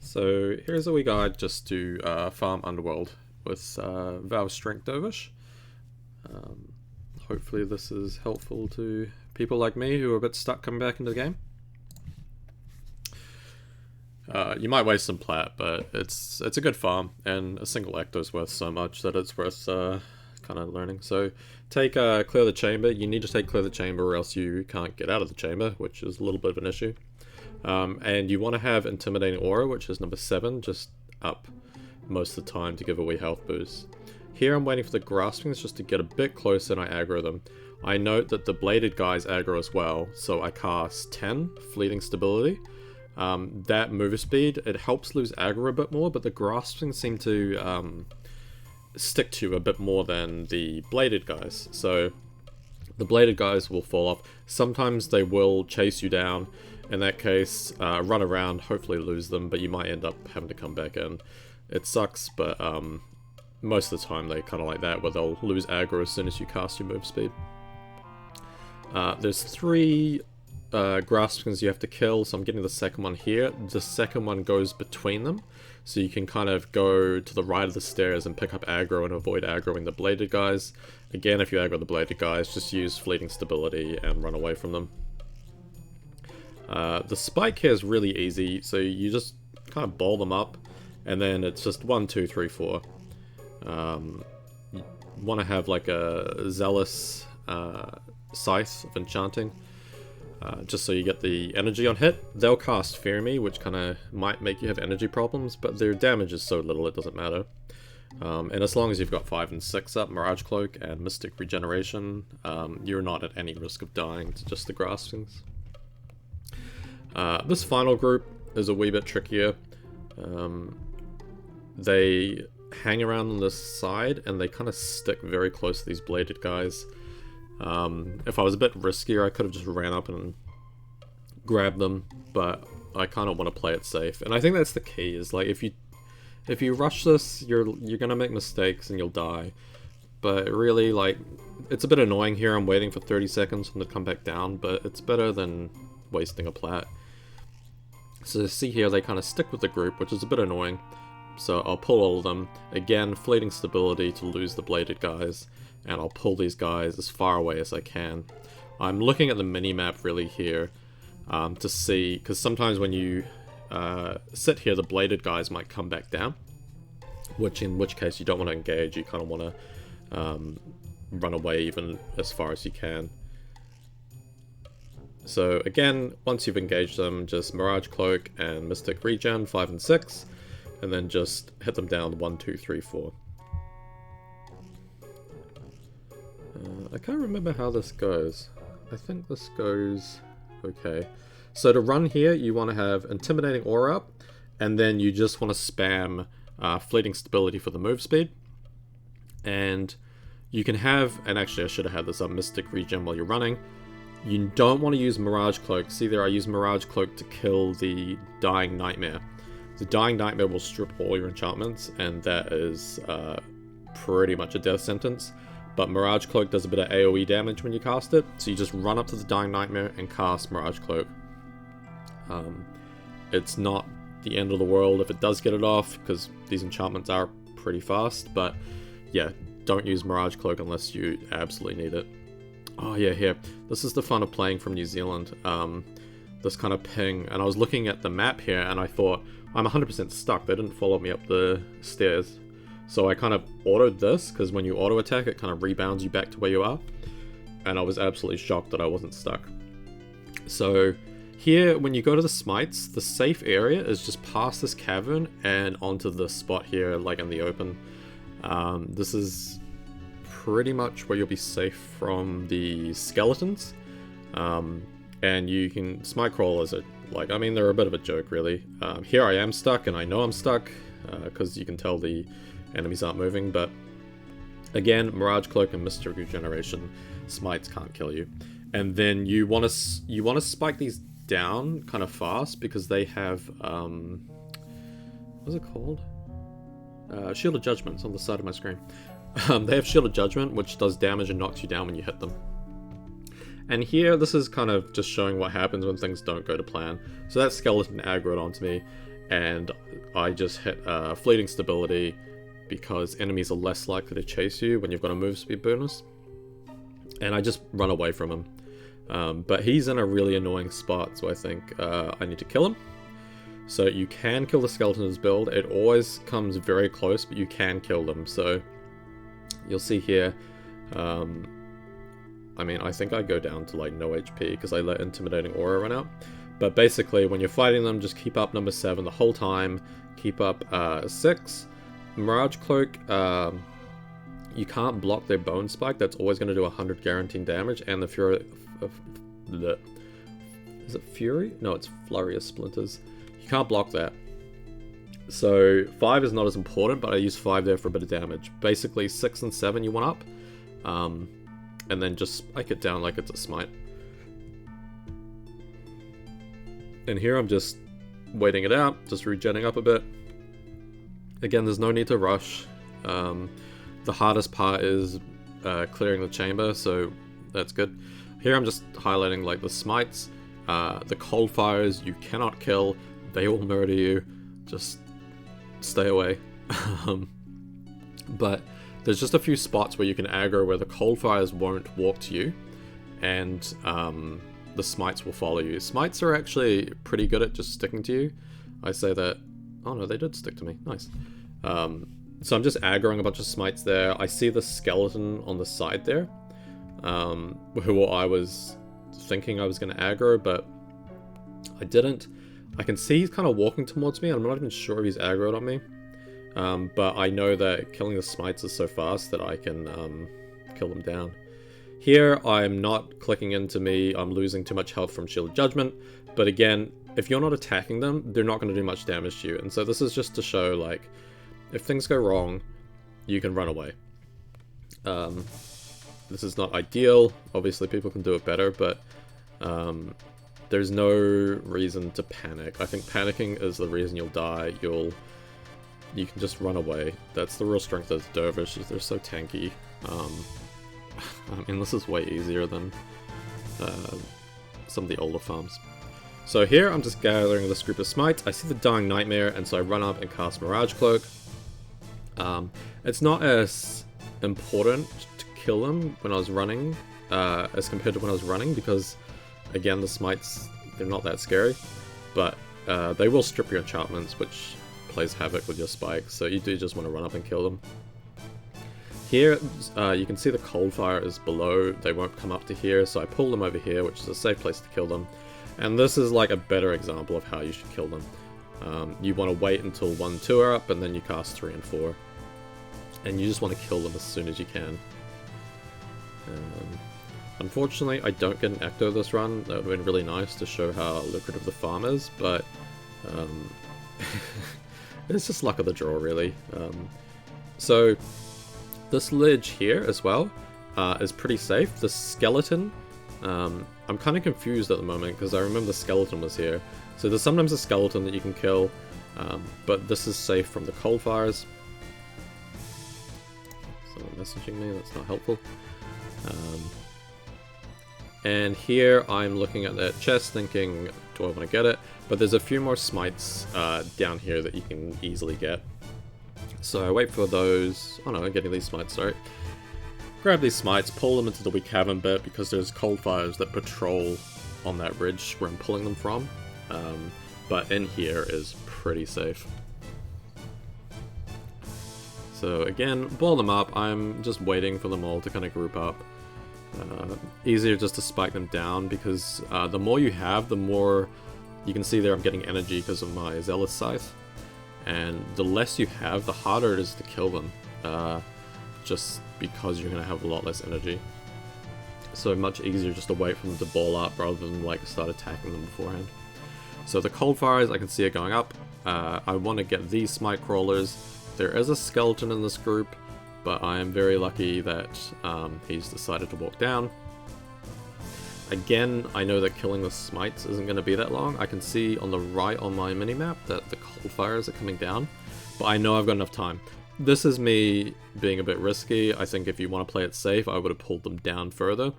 So here's a wee guide just to farm Underworld with Valve Strength Dervish. Hopefully this is helpful to people like me who are a bit stuck coming back into the game. You might waste some plat, but it's a good farm, and a single Ecto is worth so much that it's worth kind of learning. So take Clear the Chamber. You need to take Clear the Chamber or else you can't get out of the chamber, which is a little bit of an issue. And you want to have Intimidating Aura, which is number 7, just up most of the time to give a wee health boost. Here I'm waiting for the Graspings just to get a bit closer and I aggro them. I note that the Bladed guys aggro as well, so I cast 10, Fleeting Stability. That move speed, it helps lose aggro a bit more, but the Graspings seem to stick to you a bit more than the Bladed guys. So the Bladed guys will fall off. Sometimes they will chase you down. In that case, run around, hopefully lose them, but you might end up having to come back in. It sucks, but most of the time they kind of like that, where they'll lose aggro as soon as you cast your move speed. There's 3 Graspings you have to kill, so I'm getting the second one here. The second one goes between them, so you can kind of go to the right of the stairs and pick up aggro and avoid aggroing the Bladed guys. Again, if you aggro the Bladed guys, just use Fleeting Stability and run away from them. The spike here is really easy, so you just kind of ball them up, and then it's just 1, 2, 3, 4. You want to have like a Zealous Scythe of Enchanting, just so you get the energy on hit. They'll cast Fear Me, which kind of might make you have energy problems, but their damage is so little it doesn't matter. And as long as you've got 5 and 6 up, Mirage Cloak and Mystic Regeneration, you're not at any risk of dying to just the Graspings. This final group is a wee bit trickier. They hang around on this side and they kind of stick very close to these Bladed guys. If I was a bit riskier, I could have just ran up and grabbed them, but I kind of want to play it safe. And I think that's the key, is like if you rush this, you're gonna make mistakes and you'll die. But really, like, it's a bit annoying here. I'm waiting for 30 seconds for them to come back down, but it's better than wasting a plat. So see here, they kind of stick with the group, which is a bit annoying. So I'll pull all of them. Again, Fleeting Stability to lose the Bladed guys. And I'll pull these guys as far away as I can. I'm looking at the mini-map really here to see, because sometimes when you sit here, the Bladed guys might come back down. In which case you don't want to engage, you kind of want to run away even as far as you can. So again, once you've engaged them, just Mirage Cloak and Mystic Regen, 5 and 6, and then just hit them down 1, 2, 3, 4. I can't remember how this goes. I think this goes okay. So to run here, you want to have Intimidating Aura up, and then you just want to spam Fleeting Stability for the move speed. And you can have, and actually I should have had this up, Mystic Regen while you're running. You don't want to use Mirage Cloak. See there, I use Mirage Cloak to kill the Dying Nightmare. The Dying Nightmare will strip all your enchantments, and that is pretty much a death sentence. But Mirage Cloak does a bit of AoE damage when you cast it, so you just run up to the Dying Nightmare and cast Mirage Cloak. It's not the end of the world if it does get it off, because these enchantments are pretty fast, but yeah, don't use Mirage Cloak unless you absolutely need it. Oh yeah, here. This is the fun of playing from New Zealand. This kind of ping, and I was looking at the map here and I thought, I'm 100% stuck, they didn't follow me up the stairs. So I kind of autoed this, because when you auto attack it kind of rebounds you back to where you are. And I was absolutely shocked that I wasn't stuck. So here, when you go to the smites, the safe area is just past this cavern and onto the spot here, like in the open. This is pretty much where you'll be safe from the skeletons. And you can, Smite Crawlers are like, I mean, they're a bit of a joke really. Here I am stuck, and I know I'm stuck, because you can tell the enemies aren't moving, but again, Mirage Cloak and Mystic Regeneration, Smites can't kill you. And then you want to spike these down kind of fast, because they have, what's it called? Shield of Judgment's on the side of my screen. They have Shield of Judgment, which does damage and knocks you down when you hit them. And here, this is kind of just showing what happens when things don't go to plan. So that skeleton aggroed onto me, and I just hit fleeting stability because enemies are less likely to chase you when you've got a move speed bonus. And I just run away from him. But he's in a really annoying spot, so I think I need to kill him. So you can kill the skeletons build. It always comes very close, but you can kill them. So you'll see here, I mean, I think I go down to like no HP because I let Intimidating Aura run out. But basically, when you're fighting them, just keep up number 7 the whole time. Keep up 6. Mirage Cloak, you can't block their Bone Spike. That's always going to do 100 guaranteed damage. And the Fury... Is it Fury? No, it's Flurry of Splinters. You can't block that. So 5 is not as important, but I use 5 there for a bit of damage. Basically, 6 and 7 you want up. And then just spike it down like it's a smite. And here I'm just waiting it out, just regenning up a bit. Again, there's no need to rush. The hardest part is clearing the chamber, so that's good. Here I'm just highlighting like the smites, the cold fires you cannot kill, they will murder you, just stay away. But there's just a few spots where you can aggro where the cold fires won't walk to you, and the smites will follow you. Smites are actually pretty good at just sticking to you. I say that... Oh no, they did stick to me. Nice. So I'm just aggroing a bunch of smites there. I see the skeleton on the side there, who I was thinking I was going to aggro, but I didn't. I can see he's kind of walking towards me. I'm not even sure if he's aggroed on me. But I know that killing the smites is so fast that I can kill them down. Here, I'm not clicking into me. I'm losing too much health from Shield Judgment. But again, if you're not attacking them, they're not going to do much damage to you. And so this is just to show, like, if things go wrong, you can run away. This is not ideal. Obviously, people can do it better, but there's no reason to panic. I think panicking is the reason you'll die. You can just run away. That's the real strength of the Dervish, is they're so tanky. I mean, this is way easier than some of the older farms. So here, I'm just gathering this group of smites. I see the Dying Nightmare, and so I run up and cast Mirage Cloak. It's not as important to kill them when I was running, as compared to when I was running, because, again, the smites, they're not that scary. But they will strip your enchantments, which plays havoc with your spikes, so you do just want to run up and kill them. Here, you can see the cold fire is below. They won't come up to here, so I pull them over here, which is a safe place to kill them. And this is like a better example of how you should kill them. You want to wait until 1, 2 are up, and then you cast 3 and 4. And you just want to kill them as soon as you can. Unfortunately, I don't get an Ecto this run. That would have been really nice to show how lucrative the farm is, but it's just luck of the draw, really. So this ledge here as well is pretty safe. The skeleton, I'm kind of confused at the moment because I remember the skeleton was here. So there's sometimes a skeleton that you can kill, but this is safe from the cold fires. Someone messaging me, that's not helpful. And here I'm looking at that chest thinking, do I want to get it? But there's a few more smites down here that you can easily get. So I wait for those. Oh no, I'm getting these smites, sorry. Grab these smites, pull them into the weak cavern bit because there's cold fires that patrol on that ridge where I'm pulling them from. But in here is pretty safe. So again, blow them up. I'm just waiting for them all to kind of group up. Easier just to spike them down because the more you have, the more you can see there I'm getting energy because of my Zealous Scythe. And the less you have, the harder it is to kill them. Just because you're going to have a lot less energy. So much easier just to wait for them to ball up rather than like start attacking them beforehand. So the cold fires, I can see it going up. I want to get these Smite Crawlers. There is a skeleton in this group, but I am very lucky that he's decided to walk down. Again, I know that killing the smites isn't going to be that long. I can see on the right on my minimap that the cold fires are coming down, but I know I've got enough time. This is me being a bit risky. I think if you want to play it safe, I would have pulled them down further.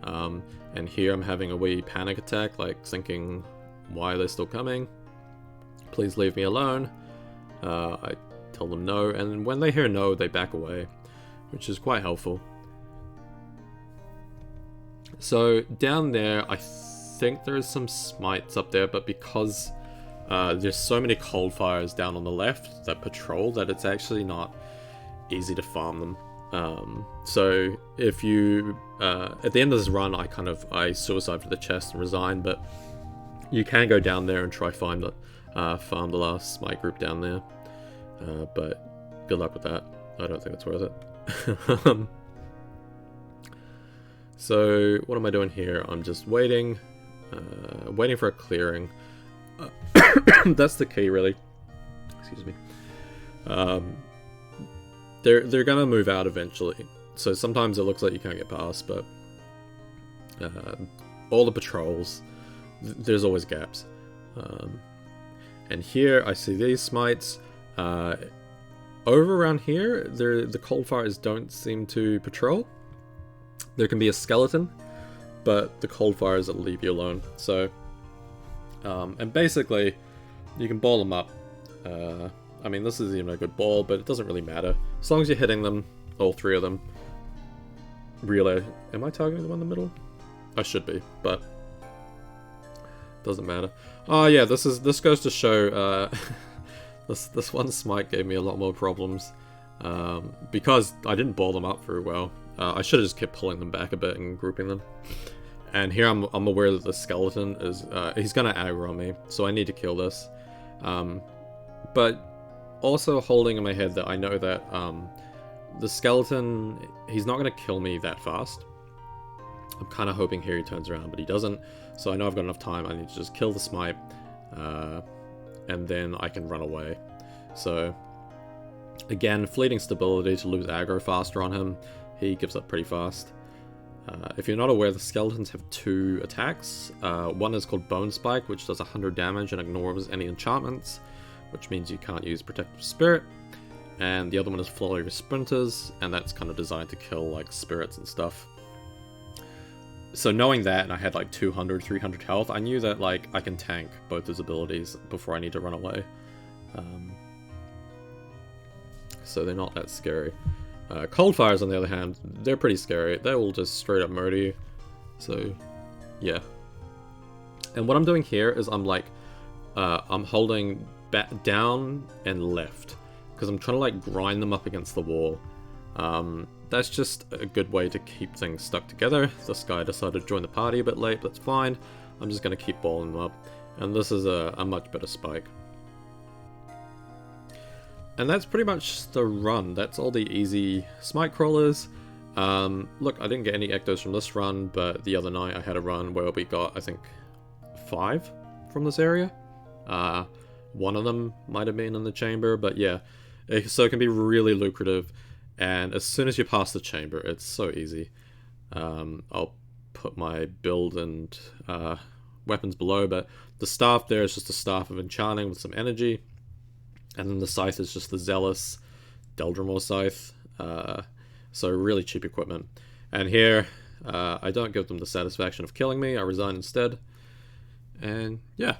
And here I'm having a wee panic attack, like thinking, why are they still coming? please leave me alone. I tell them no, and when they hear no, they back away, which is quite helpful. So down there, I think there's some smites up there, but because there's so many cold fires down on the left that patrol, that it's actually not easy to farm them. So if you at the end of this run, I suicide for the chest and resign, but you can go down there and try farm the last smite group down there, but good luck with that. I don't think it's worth it. So what am I doing here? I'm just waiting for a clearing. That's the key, really. Excuse me. They're gonna move out eventually, so sometimes it looks like you can't get past, but all the patrols, there's always gaps. And here I see these smites. Over around here, the cold fires don't seem to patrol. There can be a skeleton, but the cold fires will leave you alone. So, and basically, you can ball them up. I mean, this isn't even a good ball, but it doesn't really matter. As long as you're hitting them, all three of them. Really, am I targeting the one in the middle? I should be, but doesn't matter. Oh yeah, this goes to show this one smite gave me a lot more problems because I didn't ball them up very well. I should have just kept pulling them back a bit and grouping them. And here I'm aware that the skeleton is he's gonna aggro on me, so I need to kill this. But also holding in my head that I know that the skeleton, he's not gonna kill me that fast. I'm kind of hoping here he turns around, but he doesn't. So I know I've got enough time. I need to just kill the smite, and then I can run away. So again, fleeting stability to lose aggro faster on him. He gives up pretty fast. If you're not aware, the skeletons have two attacks. One is called Bone Spike, which does 100 damage and ignores any enchantments, which means you can't use Protective Spirit. And the other one is Flurry of Sprinters, and that's kind of designed to kill like spirits and stuff. So knowing that, and I had like 200, 300 health, I knew that like I can tank both his abilities before I need to run away. So they're not that scary. Cold Fires, on the other hand, they're pretty scary. They will just straight up murder you. So, yeah. And what I'm doing here is I'm like, I'm holding back down and left, because I'm trying to like grind them up against the wall. That's just a good way to keep things stuck together. This guy decided to join the party a bit late, but that's fine. I'm just going to keep balling them up. And this is a much better spike. And that's pretty much the run. That's all the easy Smite Crawlers. Look, I didn't get any Ectos from this run, but the other night I had a run where we got, I think, 5 from this area. One of them might have been in the chamber, but yeah. So it can be really lucrative. And as soon as you pass the chamber, it's so easy. I'll put my build and weapons below, but the staff there is just a staff of enchanting with some energy. And then the scythe is just the Zealous Scythe. So really cheap equipment. And here, I don't give them the satisfaction of killing me. I resign instead. And yeah,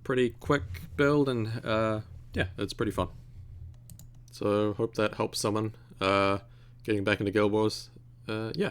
pretty quick build, and yeah, it's pretty fun. So hope that helps someone getting back into Guild Wars. Yeah.